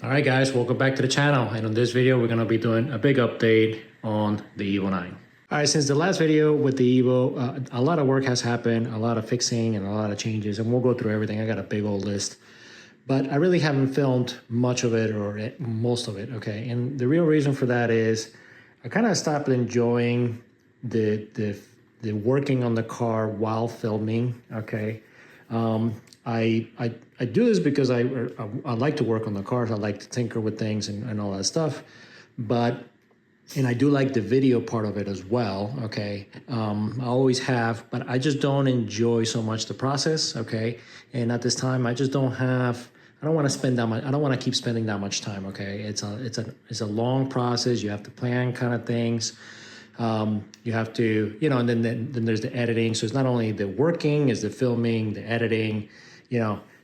All right, guys, welcome back to the channel. And on this video, we're going to be doing a big update on the Evo 9. All right, since the last video with the Evo, a lot of work has happened, a lot of fixing and a lot of changes, and we'll go through everything. I got a big old list, but I really haven't filmed much of it or most of it, okay? And the real reason for that is I kind of stopped enjoying the working on the car while filming, okay? I do this because I like to work on the cars. I like to tinker with things and all that stuff, and I do like the video part of it as well. Okay, I always have, but I just don't enjoy so much the process. Okay, and at this time, I just don't have. I don't want to spend that much. I don't want to keep spending that much time. Okay, it's a long process. You have to plan kind of things. You have to, and then there's the editing. So it's not only the working, it's the filming, the editing,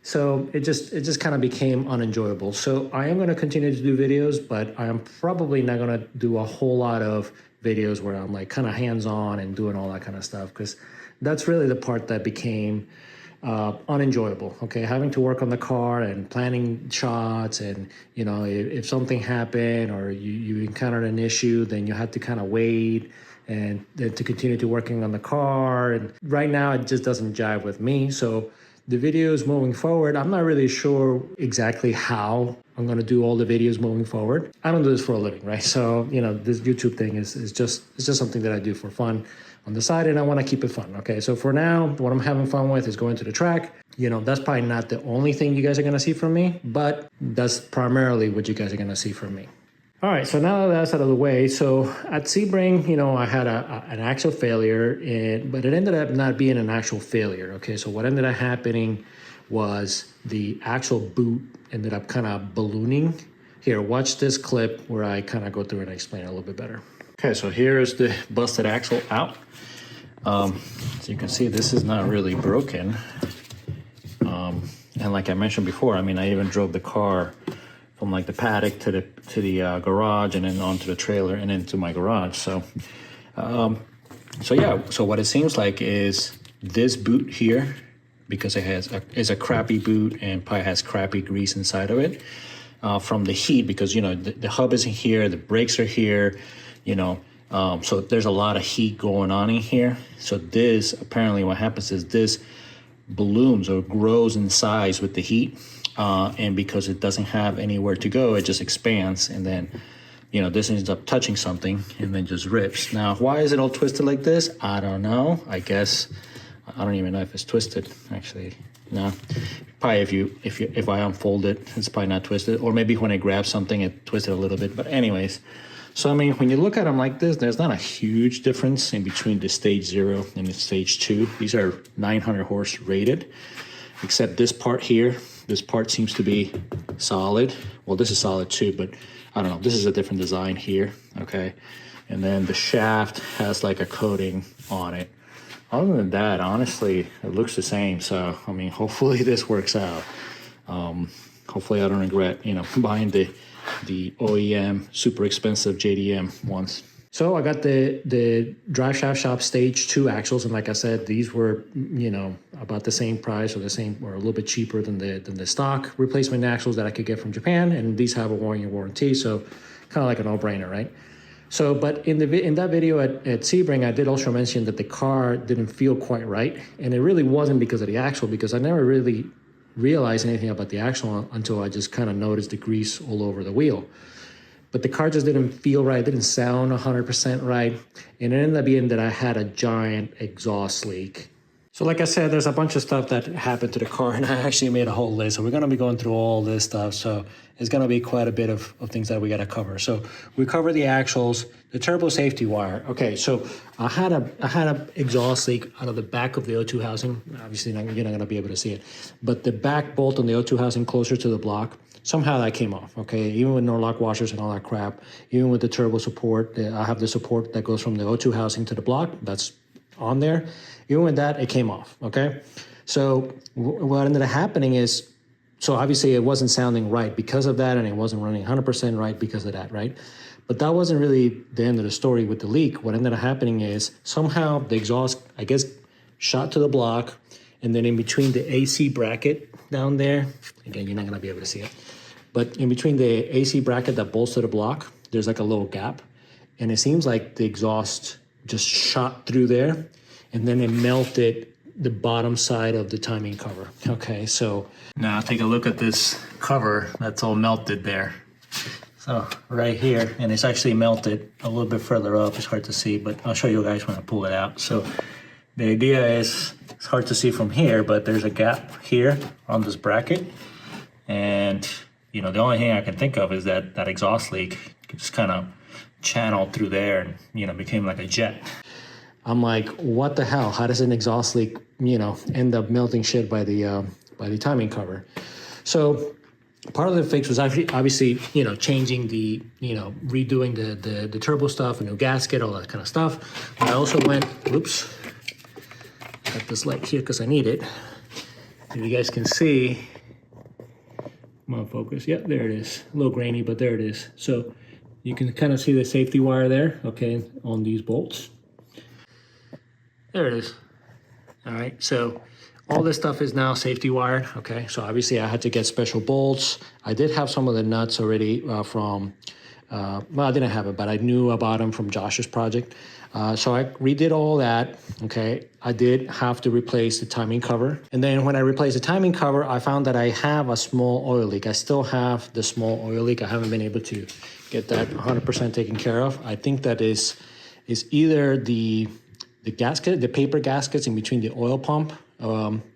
So it just kind of became unenjoyable. So I am going to continue to do videos, but I am probably not going to do a whole lot of videos where I'm like kind of hands-on and doing all that kind of stuff, because that's really the part that became unenjoyable. Okay, having to work on the car and planning shots, and if something happened or you encountered an issue, then you had to kind of wait and then to continue to working on the car. And right now it just doesn't jive with me. So the videos moving forward, I'm not really sure exactly how I'm going to do all the videos moving forward. I don't do this for a living, right? So, this YouTube thing is just something that I do for fun on the side, and I want to keep it fun. Okay, so for now, what I'm having fun with is going to the track. That's probably not the only thing you guys are going to see from me, but that's primarily what you guys are going to see from me. All right, so now that that's out of the way, so at Sebring, I had an actual failure, but it ended up not being an actual failure. Okay, so what ended up happening was the actual boot ended up kind of ballooning. Here, watch this clip where I kind of go through and explain it a little bit better. Okay, so here is the busted axle out. So you can see this is not really broken. And like I mentioned before, I even drove the car from like the paddock to the garage, and then onto the trailer and into my garage. So what it seems like is this boot here, because it is a crappy boot and probably has crappy grease inside of it from the heat, because the hub isn't here, the brakes are here, so there's a lot of heat going on in here. So this, apparently what happens is this balloons or grows in size with the heat, and because it doesn't have anywhere to go, it just expands, and then this ends up touching something and then just rips. Now, why is it all twisted like this? I don't know. I guess I don't even know if it's twisted, actually. No, probably if I unfold it, it's probably not twisted, or maybe when I grab something it twisted a little bit. But anyways, so when you look at them like this, there's not a huge difference in between the stage 0 and the stage 2. These are 900 horse rated, except this part here. This part seems to be solid. Well, this is solid too, but I don't know. This is a different design here, okay? And then the shaft has like a coating on it. Other than that, honestly, it looks the same. So, hopefully this works out. Hopefully I don't regret, buying the OEM super expensive JDM ones. So I got the Drive Shaft Shop Stage 2 axles, and like I said, these were, about the same price or a little bit cheaper than the stock replacement axles that I could get from Japan, and these have a 1-year warranty, so kind of like a no-brainer, right? So, but in that video at Sebring, I did also mention that the car didn't feel quite right, and it really wasn't because of the axle, because I never really realized anything about the axle until I just kind of noticed the grease all over the wheel. But the car just didn't feel right, didn't sound 100% right, and it ended up being that I had a giant exhaust leak. So like I said, there's a bunch of stuff that happened to the car, and I actually made a whole list. So we're gonna be going through all this stuff. So it's gonna be quite a bit of things that we gotta cover. So we cover the axles, the turbo safety wire. Okay, so I had a exhaust leak out of the back of the O2 housing. Obviously, you're not gonna be able to see it, but the back bolt on the O2 housing closer to the block, somehow that came off, okay? Even with no lock washers and all that crap, even with the turbo support, I have the support that goes from the O2 housing to the block, that's on there. Even with that, it came off, okay? So what ended up happening is, so obviously it wasn't sounding right because of that, and it wasn't running 100% right because of that, right? But that wasn't really the end of the story with the leak. What ended up happening is somehow the exhaust, I guess, shot to the block, and then in between the AC bracket down there, again, you're not gonna be able to see it, But in between the AC bracket that bolts to the block, there's like a little gap. And it seems like the exhaust just shot through there, and then it melted the bottom side of the timing cover. Okay, so now take a look at this cover that's all melted there. So right here, and it's actually melted a little bit further up. It's hard to see, but I'll show you guys when I pull it out. So the idea is, it's hard to see from here, but there's a gap here on this bracket. And, you know, the only thing I can think of is that that exhaust leak just kind of channeled through there and, you know, became like a jet. I'm like, what the hell? How does an exhaust leak, you know, end up melting shit by the timing cover? So part of the fix was actually obviously, you know, changing the, you know, redoing the turbo stuff, a new gasket, all that kind of stuff. I also went, oops, got this light here because I need it. If you guys can see, come on, focus. Yeah, there it is. A little grainy, but there it is. So you can kind of see the safety wire there, okay, on these bolts. There it is. All right, so all this stuff is now safety wired, okay? So obviously I had to get special bolts. I did have some of the nuts already well, I didn't have it, but I knew about them from Josh's project. So I redid all that, okay? I did have to replace the timing cover. And then when I replaced the timing cover, I found that I have a small oil leak. I still have the small oil leak. I haven't been able to get that 100% taken care of. I think that is either the gasket, the paper gaskets in between the oil pump,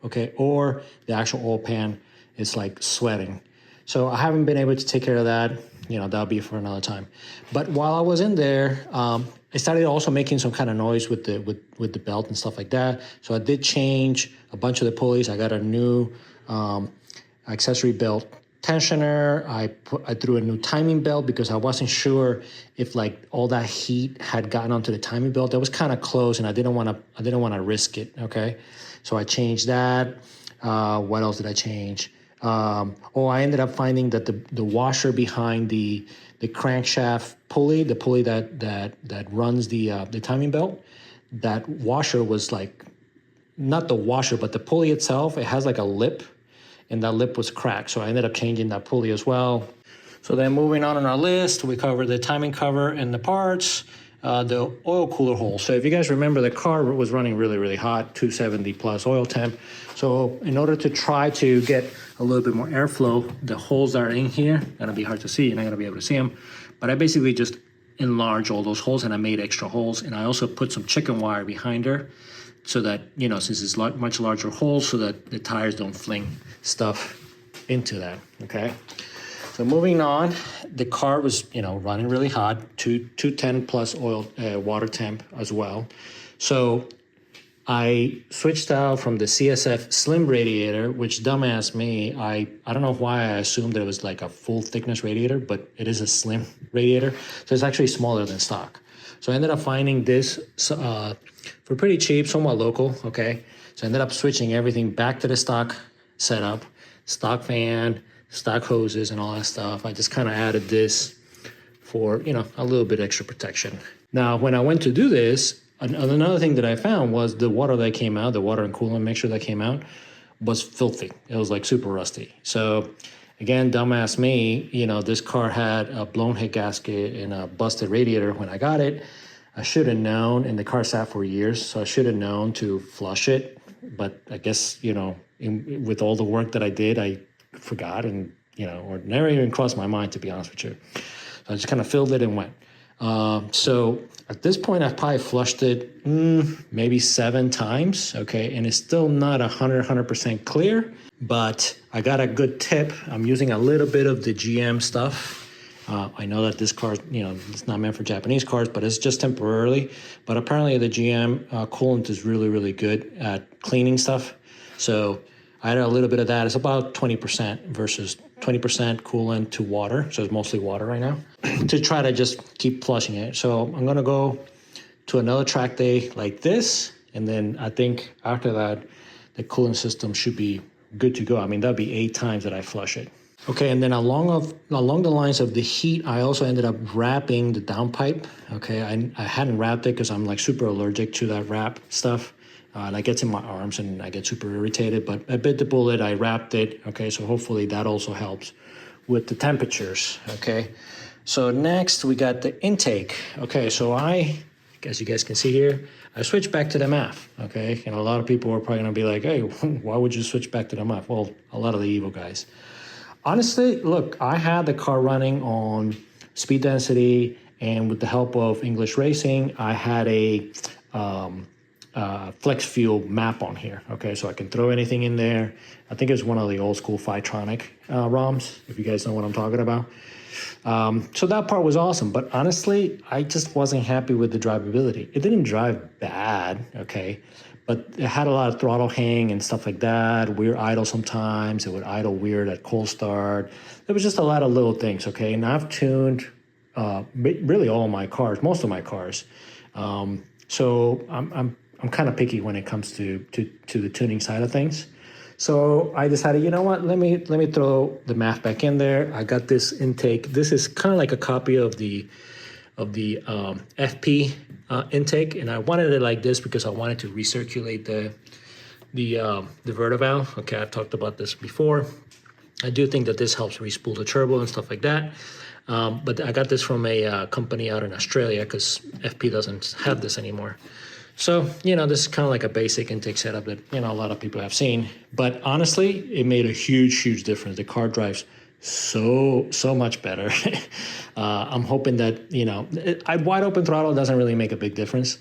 okay, or the actual oil pan is like sweating. So I haven't been able to take care of that. You know, that'll be for another time. But while I was in there, I started also making some kind of noise with the belt and stuff like that. So I did change a bunch of the pulleys. I got a new accessory belt tensioner. I threw a new timing belt because I wasn't sure if like all that heat had gotten onto the timing belt. That was kind of close, and I didn't want to risk it. Okay, so I changed that. What else did I change? I ended up finding that the washer behind the crankshaft pulley, the pulley that runs the timing belt, that washer was like, not the washer, but the pulley itself, it has like a lip, and that lip was cracked. So I ended up changing that pulley as well. So then moving on our list, we covered the timing cover and the parts, the oil cooler hole. So if you guys remember, the car was running really, really hot, 270 plus oil temp. So in order to try to get a little bit more airflow, the holes that are in here, gonna be hard to see, you're not gonna be able to see them, but I basically just enlarged all those holes, and I made extra holes, and I also put some chicken wire behind her so that, you know, since it's much larger holes, so that the tires don't fling stuff into that, okay? So moving on, the car was, you know, running really hot, 210 plus oil, water temp as well. So I switched out from the CSF slim radiator, which dumbass me, I don't know why I assumed that it was like a full thickness radiator, but it is a slim radiator. So it's actually smaller than stock. So I ended up finding this for pretty cheap, somewhat local, okay? So I ended up switching everything back to the stock setup, stock fan, stock hoses, and all that stuff. I just kind of added this for, you know, a little bit extra protection. Now, when I went to do this, another thing that I found was the water that came out, the water and coolant mixture that came out, was filthy. It was like super rusty. So again, dumbass me, you know, this car had a blown head gasket and a busted radiator when I got it. I should have known, and the car sat for years, so I should have known to flush it. But I guess, you know, with all the work that I did, I forgot, and, you know, or never even crossed my mind, to be honest with you. So I just kind of filled it and went. So at this point, I've probably flushed it maybe 7 times, okay? And it's still not 100% clear, but I got a good tip. I'm using a little bit of the GM stuff. I know that this car, you know, it's not meant for Japanese cars, but it's just temporarily. But apparently the GM coolant is really, really good at cleaning stuff. So I had a little bit of that. It's about 20% versus 20% coolant to water. So it's mostly water right now to try to just keep flushing it. So I'm going to go to another track day like this. And then I think after that, the coolant system should be good to go. I mean, that'd be 8 times that I flush it. Okay, and then along the lines of the heat, I also ended up wrapping the downpipe. Okay, I hadn't wrapped it because I'm like super allergic to that wrap stuff. And it gets in my arms and I get super irritated, but I bit the bullet, I wrapped it. Okay, so hopefully that also helps with the temperatures, okay? So next we got the intake. Okay, so as you guys can see here, I switched back to the MAF, okay? And a lot of people are probably gonna be like, hey, why would you switch back to the MAF? Well, a lot of the evil guys. Honestly, look, I had the car running on speed density, and with the help of English Racing, I had a flex fuel map on here. Okay, so I can throw anything in there. I think it's one of the old school Fitronic ROMs, if you guys know what I'm talking about. So that part was awesome, but honestly, I just wasn't happy with the drivability. It didn't drive bad, okay, but it had a lot of throttle hang and stuff like that, weird idle sometimes, it would idle weird at cold start. There was just a lot of little things, okay, and I've tuned really all my cars, most of my cars. So I'm kind of picky when it comes to the tuning side of things. So I decided, you know what, let me throw the MAF back in there. I got this intake. This is kind of like a copy of the FP intake, and I wanted it like this because I wanted to recirculate the vertivalve. Okay, I've talked about this before. I do think that this helps respool the turbo and stuff like that. But I got this from a company out in Australia because FP doesn't have this anymore. So, you know, this is kind of like a basic intake setup that, you know, a lot of people have seen. But honestly, it made a huge difference. The car drives so much better. I'm hoping that, you know, wide open throttle doesn't really make a big difference.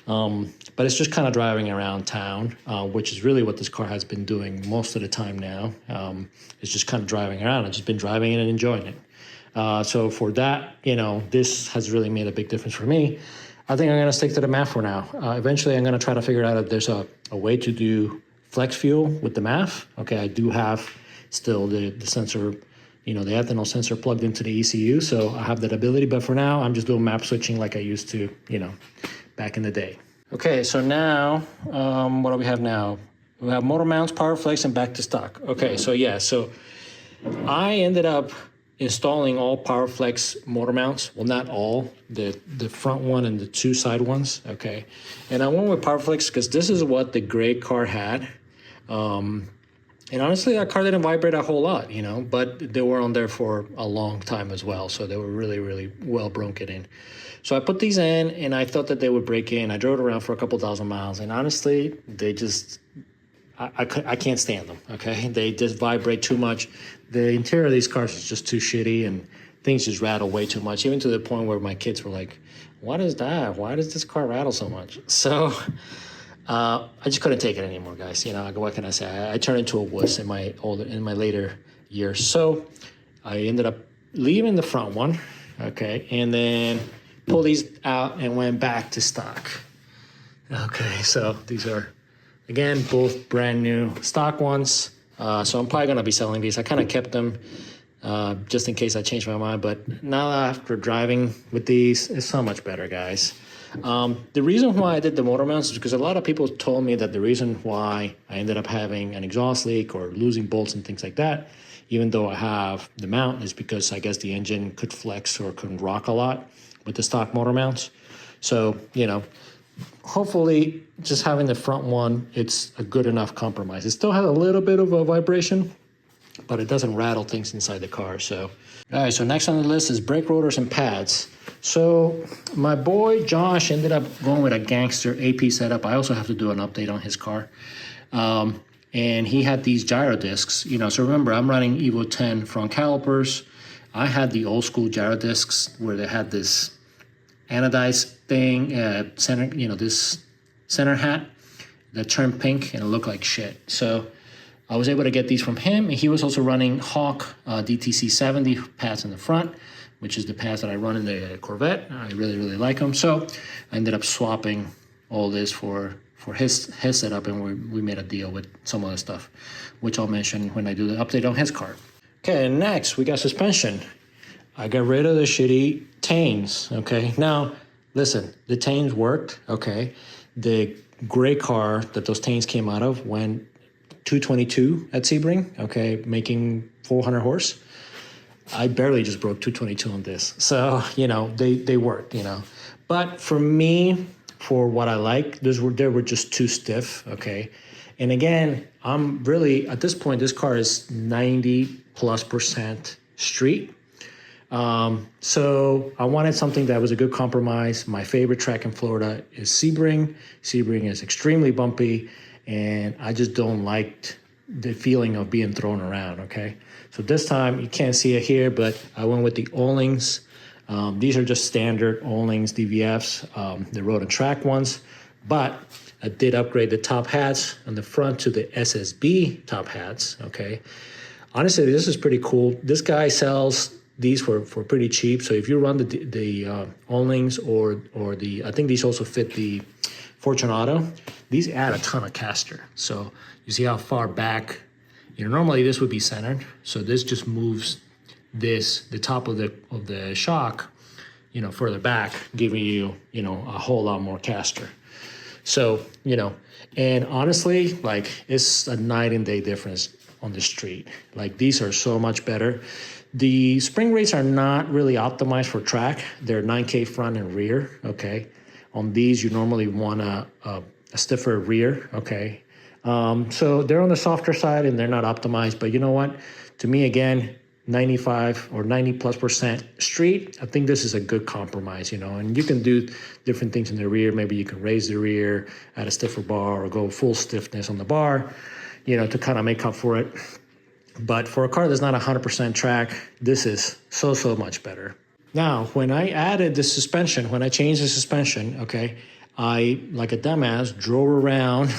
But it's just kind of driving around town, which is really what this car has been doing most of the time now. It's just kind of driving around. I've just been driving it and enjoying it. So for that, you know, this has really made a big difference for me. I think I'm going to stick to the MAF for now. Eventually, I'm going to try to figure out if there's a way to do flex fuel with the MAF. Okay, I do have still the sensor, you know, the ethanol sensor plugged into the ECU, so I have that ability. But for now, I'm just doing map switching like I used to, you know, back in the day. Okay, so now, what do we have now? We have motor mounts, power flex, and back to stock. Okay, so yeah, so I ended up installing all PowerFlex motor mounts. Well, not all, the front one and the two side ones, okay? And I went with PowerFlex because this is what the gray car had. And honestly, that car didn't vibrate a whole lot, you know, but they were on there for a long time as well. So they were really well broken in. So I put these in and I thought that they would break in. I drove it around for a couple thousand miles and honestly, they just, I can't stand them, okay? They just vibrate too much. The interior of these cars is just too shitty and things just rattle way too much, even to the point where my kids were like, what is that? Why does this car rattle so much? So I just couldn't take it anymore, guys. You know, what can I say? I turned into a wuss in my later years. So I ended up leaving the front one, okay, and then pulled these out and went back to stock. Okay, so these are, again, both brand new stock ones. So I'm probably going to be selling these. I kind of kept them just in case I change my mind. But now after driving with these, it's so much better, guys. The reason why I did the motor mounts is because a lot of people told me that the reason why I ended up having an exhaust leak or losing bolts and things like that, even though I have the mount, is because I guess the engine could flex or could rock a lot with the stock motor mounts. So, you know, hopefully just having the front one, it's a good enough compromise. It still has a little bit of a vibration, but it doesn't rattle things inside the car. So, all right, so next on the list is brake rotors and pads. So my boy Josh ended up going with a gangster AP setup. I also have to do an update on his car. And he had these gyro discs, you know, so remember I'm running Evo 10 front calipers. I had the old school gyro discs where they had this anodized thing, center, you know, this center hat that turned pink and it looked like shit. So I was able to get these from him. And he was also running Hawk DTC 70 pads in the front, which is the pads that I run in the Corvette. I really like them. So I ended up swapping all this for his setup, and we made a deal with some other stuff, which I'll mention when I do the update on his car. Okay, next we got suspension. I got rid of the shitty Tanes, okay? Now, listen, the Tanes worked, okay? The gray car that those Tanes came out of went 222 at Sebring, okay, making 400 horse. I barely just broke 222 on this. So, you know, they worked, you know. But for me, for what I like, they were just too stiff, okay? And again, I'm really, at this point, this car is 90+% street. So I wanted something that was a good compromise. My favorite track in Florida is Sebring. Sebring is extremely bumpy, and I just don't like the feeling of being thrown around, okay? So this time, you can't see it here, but I went with the Ohlings. These are just standard Ohlings DVFs, the road and track ones, but I did upgrade the top hats on the front to the SSB top hats, okay? Honestly, this is pretty cool. This guy sells these for pretty cheap. So if you run the Ohlings or the, I think these also fit the Fortunato, these add a ton of caster. So you see how far back, normally this would be centered. So this just moves the top of the shock, further back, giving you, a whole lot more caster. So, and honestly, like, it's a night and day difference on the street. Like, these are so much better. The spring rates are not really optimized for track. They're 9K front and rear, okay? On these, you normally want a stiffer rear, okay? So they're on the softer side and they're not optimized, but you know what? To me, again, 95 or 90+% street, I think this is a good compromise, and you can do different things in the rear. Maybe you can raise the rear, add a stiffer bar, or go full stiffness on the bar, to kind of make up for it. But for a car that's not 100% track, this is so much better. Now, when I added the suspension, when I changed the suspension, okay, I, like a dumbass, drove around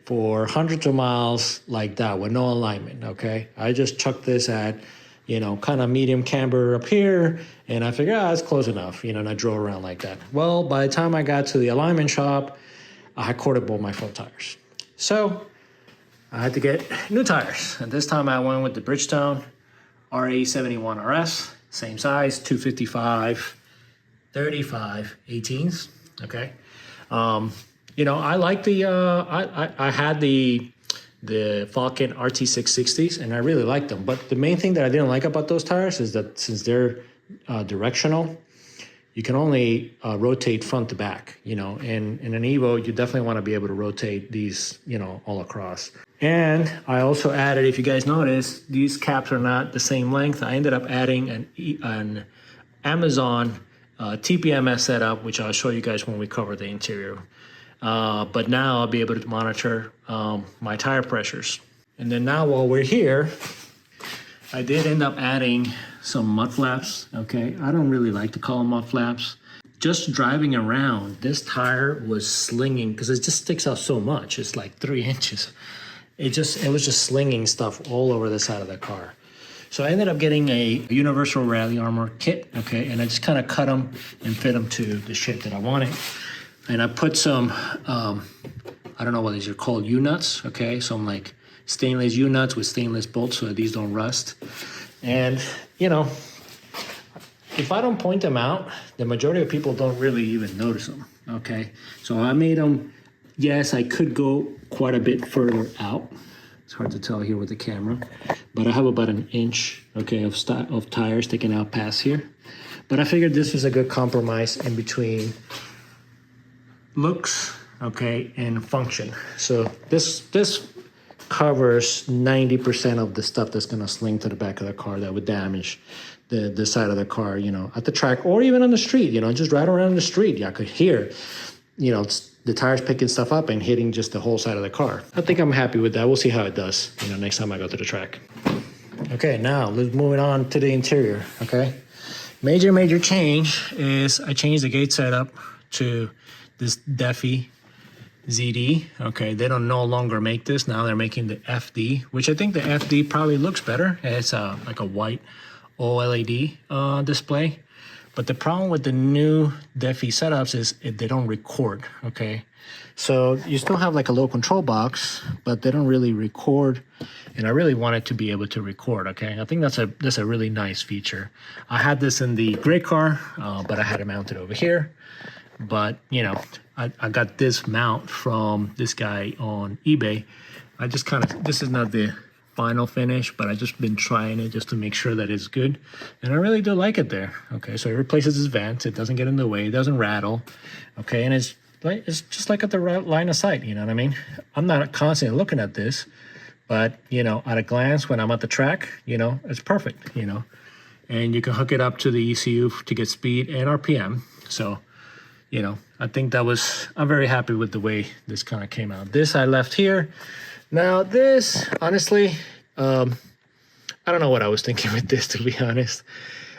for hundreds of miles like that with no alignment, okay? I just chucked this at, kind of medium camber up here, and I figured, it's close enough, and I drove around like that. Well, by the time I got to the alignment shop, I had quarter bolt my front tires. So I had to get new tires, and this time I went with the Bridgestone RA71 RS, same size, 255, 35, 18s, okay? I like the, I had the Falcon RT660s, and I really liked them, but the main thing that I didn't like about those tires is that since they're directional, you can only rotate front to back, and in an Evo, you definitely want to be able to rotate these, all across. And I also added, if you guys notice, these caps are not the same length. I ended up adding an Amazon TPMS setup, which I'll show you guys when we cover the interior. But now I'll be able to monitor my tire pressures. And then now while we're here, I did end up adding some mud flaps, okay? I don't really like to call them mud flaps. Just driving around, this tire was slinging, because it just sticks out so much. It's like 3 inches. It was just slinging stuff all over the side of the car. So I ended up getting a universal rally armor kit, okay? And I just kind of cut them and fit them to the shape that I wanted. And I put some, I don't know what these are called, U-nuts, okay? Some like stainless U-nuts with stainless bolts so that these don't rust. And, if I don't point them out, the majority of people don't really even notice them, okay? So I made them, yes, I could go quite a bit further out. It's hard to tell here with the camera, but I have about an inch, okay, of tires sticking out past here. But I figured this was a good compromise in between looks, okay, and function. So this covers 90% of the stuff that's gonna sling to the back of the car that would damage the side of the car, at the track or even on the street, just right around the street. I could hear, the tires picking stuff up and hitting just the whole side of the car. I think I'm happy with that. We'll see how it does, next time I go to the track. Okay, now let's move on to the interior, okay? Major change is I changed the gate setup to this Defi ZD, okay? They don't no longer make this. Now they're making the FD, which I think the FD probably looks better. It's like a white OLED display. But the problem with the new Defi setups is they don't record, okay? So you still have like a little control box, but they don't really record. And I really want it to be able to record, okay? I think that's a really nice feature. I had this in the gray car, but I had it mounted over here. But, I got this mount from this guy on eBay. I just this is not the final finish, but I just been trying it just to make sure that it's good, and I really do like it there. Okay, so it replaces this vent. It doesn't get in the way. It doesn't rattle. Okay, and it's just like at the right line of sight. You know what I mean? I'm not constantly looking at this, but you know, at a glance, when I'm at the track, you know, it's perfect, you know. And you can hook it up to the ECU to get speed and RPM. So, you know, I think I'm very happy with the way this kind of came out. This I left here. Now this, honestly, I don't know what I was thinking with this, to be honest.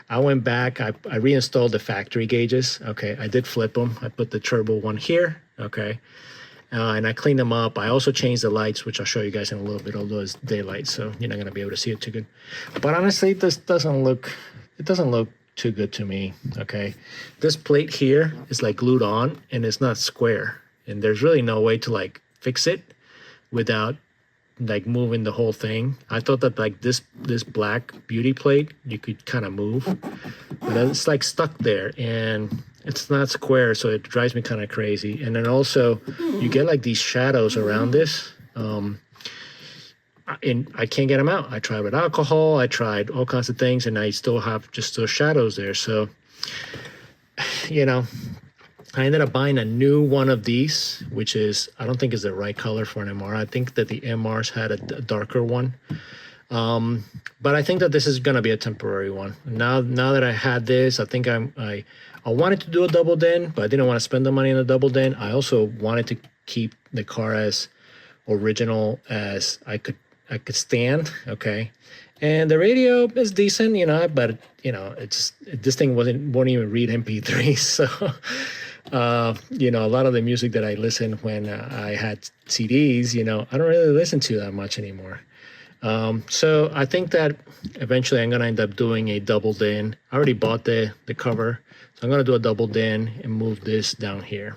I went back, I reinstalled the factory gauges. Okay, I did flip them. I put the turbo one here, okay. And I cleaned them up. I also changed the lights, which I'll show you guys in a little bit, although it's daylight, so you're not gonna be able to see it too good. But honestly, this doesn't look too good to me, okay? This plate here is like glued on and it's not square. And there's really no way to like fix it without like moving the whole thing. I thought that like this black beauty plate, you could kind of move, but it's like stuck there and it's not square, so it drives me kind of crazy. And then also you get like these shadows around this, and I can't get them out. I tried with alcohol, I tried all kinds of things, and I still have just those shadows there. So, you know, I ended up buying a new one of these, which is, I don't think is the right color for an MR. I think that the MRs had a darker one. But I think that this is gonna be a temporary one. Now that I had this, I think I wanted to do a double din, but I didn't want to spend the money on a double din. I also wanted to keep the car as original as I could stand, okay? And the radio is decent, you know, but you know, this thing won't even read MP3, so you know, a lot of the music that I listened when I had CDs, you know, I don't really listen to that much anymore. So I think that eventually I'm gonna end up doing a double din. I already bought the cover, so I'm gonna do a double din and move this down here.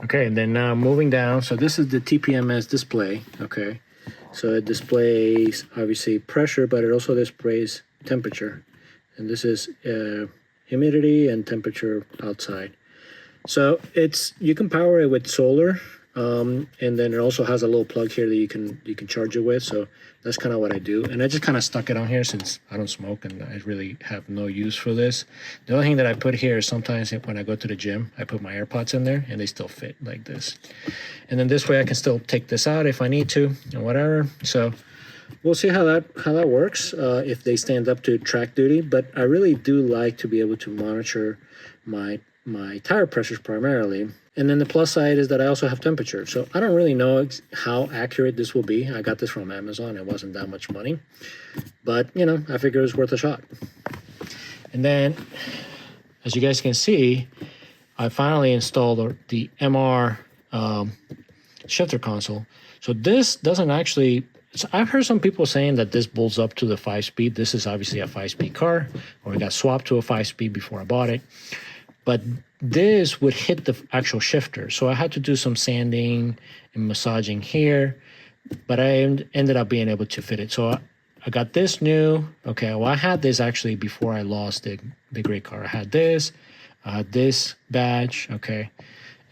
Okay, and then now moving down, so this is the TPMS display, okay? So it displays obviously pressure, but it also displays temperature. And this is humidity and temperature outside. So you can power it with solar, and then it also has a little plug here that you can charge it with. So that's kind of what I do. And I just kind of stuck it on here since I don't smoke and I really have no use for this. The only thing that I put here is sometimes when I go to the gym, I put my AirPods in there and they still fit like this. And then this way I can still take this out if I need to or whatever. So we'll see how that works if they stand up to track duty. But I really do like to be able to monitor my tire pressures primarily. And then the plus side is that I also have temperature. So I don't really know how accurate this will be. I got this from Amazon. It wasn't that much money. But, you know, I figure it was worth a shot. And then, as you guys can see, I finally installed the MR shifter console. So this doesn't actually... So I've heard some people saying that this bolts up to the 5-speed. This is obviously a 5-speed car, or it got swapped to a 5-speed before I bought it. But this would hit the actual shifter. So I had to do some sanding and massaging here, but I ended up being able to fit it. So I got this new. Okay, well, I had this actually before I lost the gray car. I had this badge, okay.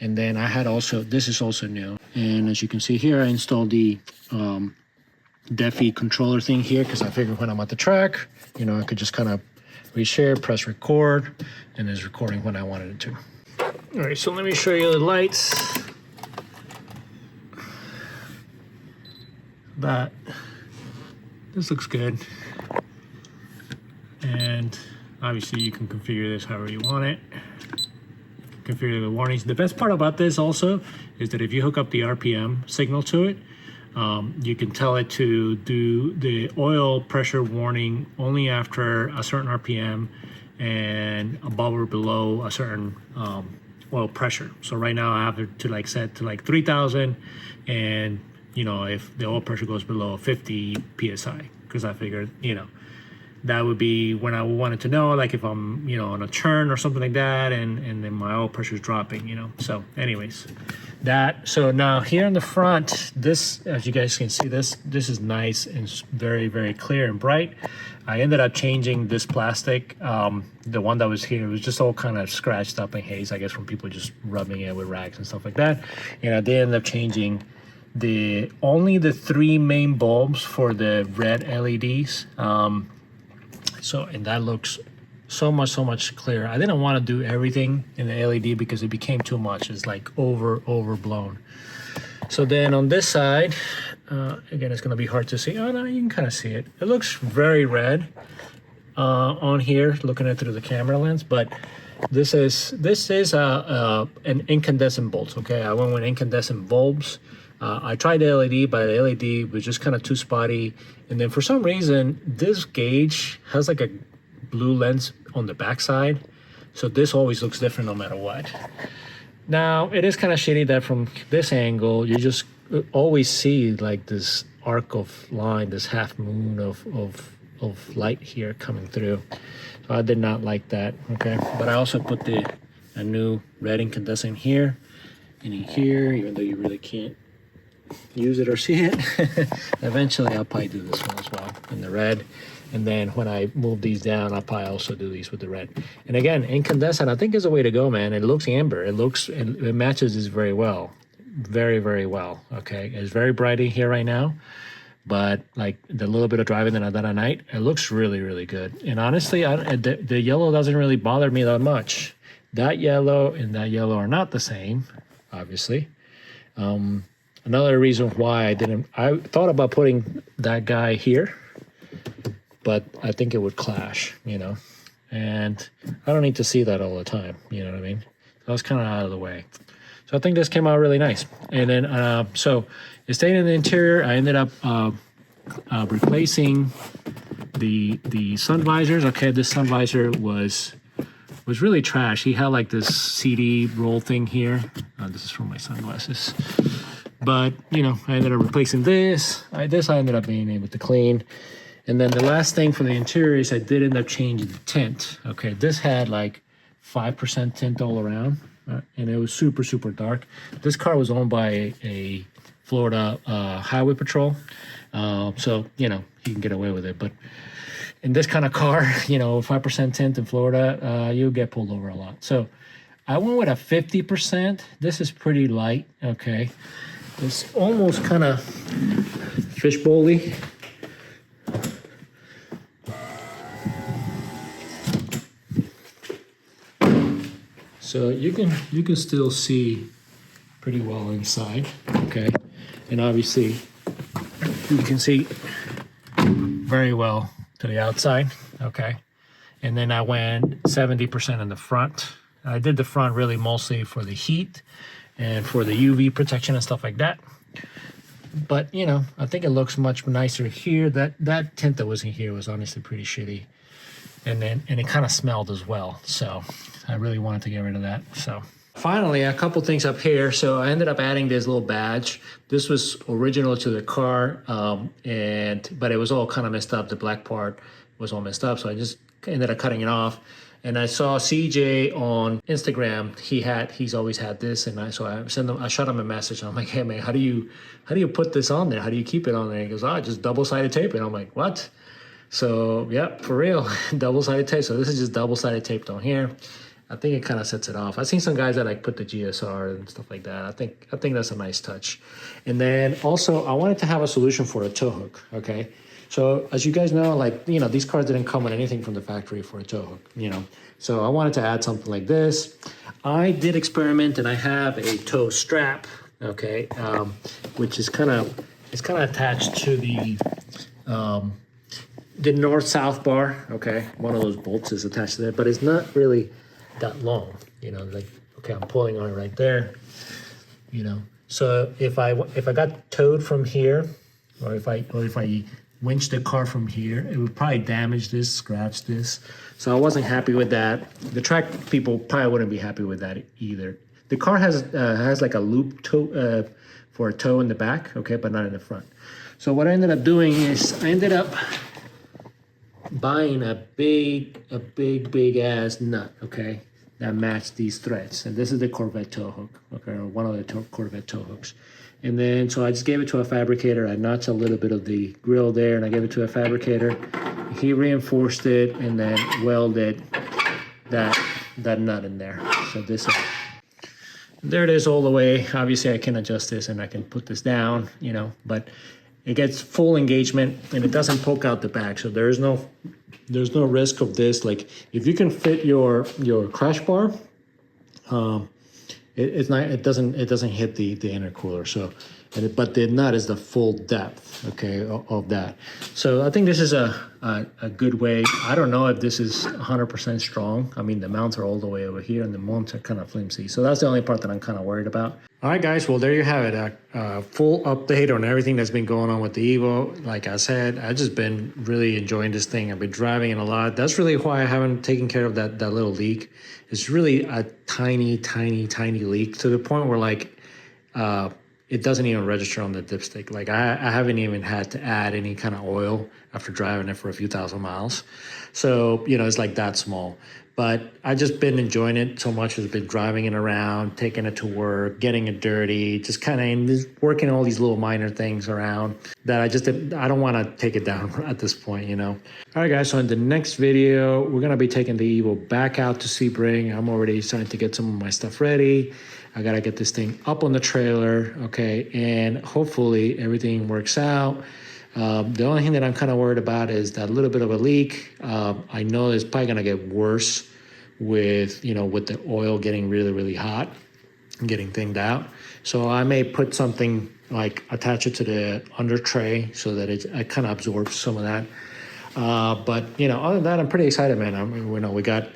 And then I had also, this is also new. And as you can see here, I installed the Defi controller thing here because I figured when I'm at the track, you know, I could just kind of reshare, press record, and it's recording when I wanted it to. All right, so let me show you the lights. This looks good. And obviously you can configure this however you want it. Configure the warnings. The best part about this also is that if you hook up the RPM signal to it, you can tell it to do the oil pressure warning only after a certain RPM and above or below a certain oil pressure. So right now I have it to like set to like 3,000, and you know, if the oil pressure goes below 50 psi, because I figured, you know, that would be when I wanted to know, like if I'm, you know, on a churn or something like that, and then my oil pressure is dropping, you know. So anyways, so now here in the front, this, as you guys can see, this is nice and very, very clear and bright. I ended up changing this plastic. The one that was here was just all kind of scratched up and haze, I guess, from people just rubbing it with rags and stuff like that. And I did end up changing only the 3 main bulbs for the red LEDs. And that looks so much clearer. I didn't want to do everything in the LED because it became too much. It's like overblown. So then on this side, Again, it's going to be hard to see. Oh no, you can kind of see it. It looks very red on here, looking at it through the camera lens, but this is an incandescent bolt. Okay, I went with incandescent bulbs. I tried the LED, but the LED was just kind of too spotty. And then for some reason, this gauge has like a blue lens on the backside, so this always looks different no matter what. Now it is kind of shitty that from this angle you just always see like this arc of line, this half moon of light here coming through. So I did not like that. Okay, but I also put a new red incandescent here and in here, even though you really can't use it or see it. Eventually I'll probably do this one as well in the red, and then when I move these down I'll probably also do these with the red. And again, incandescent I think is a way to go, man. It looks amber, it matches this very well, very well. Okay, it's very bright in here right now, but like the little bit of driving that I done at night, it looks really good. And honestly, the yellow doesn't really bother me that much. That yellow and that yellow are not the same, obviously. Another reason why I thought about putting that guy here, but I think it would clash, you know, and I don't need to see that all the time, you know what I mean? So I was kind of out of the way. So I think this came out really nice. And then, so it stayed in the interior. I ended up replacing the sun visors. Okay, this sun visor was really trash. He had like this CD roll thing here. This is from my sunglasses. But, you know, I ended up replacing this. I ended up being able to clean. And then the last thing for the interior is I did end up changing the tint. Okay, this had like 5% tint all around, and it was super dark. This car was owned by a Florida Highway Patrol, so, you know, he can get away with it. But in this kind of car, you know, 5% tint in Florida, you'll get pulled over a lot. So I went with a 50%. This is pretty light, okay. It's almost kind of fishbowl-y. So you can still see pretty well inside, okay? And obviously you can see very well to the outside, okay? And then I went 70% in the front. I did the front really mostly for the heat and for the UV protection and stuff like that. But, you know, I think it looks much nicer here. That tint that was in here was honestly pretty shitty. And it kind of smelled as well. So I really wanted to get rid of that. So finally, a couple things up here. So I ended up adding this little badge. This was original to the car, but it was all kind of messed up. The black part was all messed up. So I just ended up cutting it off. And I saw CJ on Instagram. He's always had this, and I shot him a message. I'm like, hey man, how do you put this on there? How do you keep it on there? He goes, just double-sided tape it. I'm like, what? So yeah, for real, double-sided tape. So this is just double-sided taped on here. I think it kind of sets it off. I've seen some guys that like put the GSR and stuff like that. I think that's a nice touch. And then also I wanted to have a solution for a tow hook. Okay. So as you guys know, like, you know, these cars didn't come with anything from the factory for a tow hook, you know. So I wanted to add something like this. I did experiment and I have a tow strap, okay, which is kind of attached to the north-south bar, okay. One of those bolts is attached to that, but it's not really that long, you know, like, okay, I'm pulling on it right there, you know. So if I got towed from here, or if I winch the car from here, it would probably damage this, scratch this. So I wasn't happy with that. The track people probably wouldn't be happy with that either. The car has like a loop toe for a toe in the back, okay, but not in the front. So what I ended up doing is I ended up buying a big ass nut, okay, that matched these threads. And this is the Corvette tow hook, okay, or one of the Corvette tow hooks. And then, so I just gave it to a fabricator. I notched a little bit of the grill there, and I gave it to a fabricator. He reinforced it and then welded that nut in there. So this, there it is all the way. Obviously, I can adjust this and I can put this down, you know, but it gets full engagement and it doesn't poke out the back. So there's no risk of this. Like if you can fit your crash bar, it doesn't hit the intercooler. So but the nut is the full depth, okay, of that. So I think this is a good way. I don't know if this is 100% strong. I mean, the mounts are all the way over here and the mounts are kind of flimsy. So that's the only part that I'm kind of worried about. All right, guys, well, there you have it. A full update on everything that's been going on with the Evo. Like I said, I've just been really enjoying this thing. I've been driving it a lot. That's really why I haven't taken care of that little leak. It's really a tiny, tiny, tiny leak to the point where like, it doesn't even register on the dipstick. Like I haven't even had to add any kind of oil after driving it for a few thousand miles. So, you know, it's like that small. But I just been enjoying it so much. I've been driving it around, taking it to work, getting it dirty, just kind of working all these little minor things around that I don't want to take it down at this point, you know. All right, guys, so in the next video, we're going to be taking the Evo back out to Sebring. I'm already starting to get some of my stuff ready. I got to get this thing up on the trailer, okay, and hopefully everything works out. The only thing that I'm kind of worried about is that little bit of a leak. I know it's probably going to get worse with, you know, with the oil getting really, really hot and getting thinned out. So I may put something like attach it to the under tray so that it kind of absorbs some of that. But you know, other than that, I'm pretty excited, man. You know, we got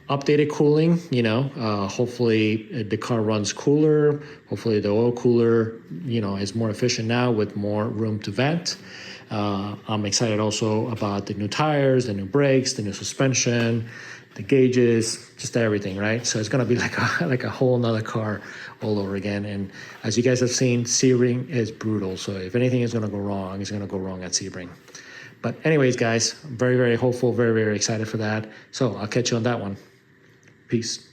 updated cooling. You know, hopefully the car runs cooler. Hopefully the oil cooler, you know, is more efficient now with more room to vent. I'm excited also about the new tires, the new brakes, the new suspension, the gauges, just everything, right? So it's gonna be like a whole nother car all over again. And as you guys have seen, Sebring is brutal. So if anything is gonna go wrong, it's gonna go wrong at Sebring. But anyways, guys, I'm very, very hopeful, very, very excited for that. So I'll catch you on that one. Peace.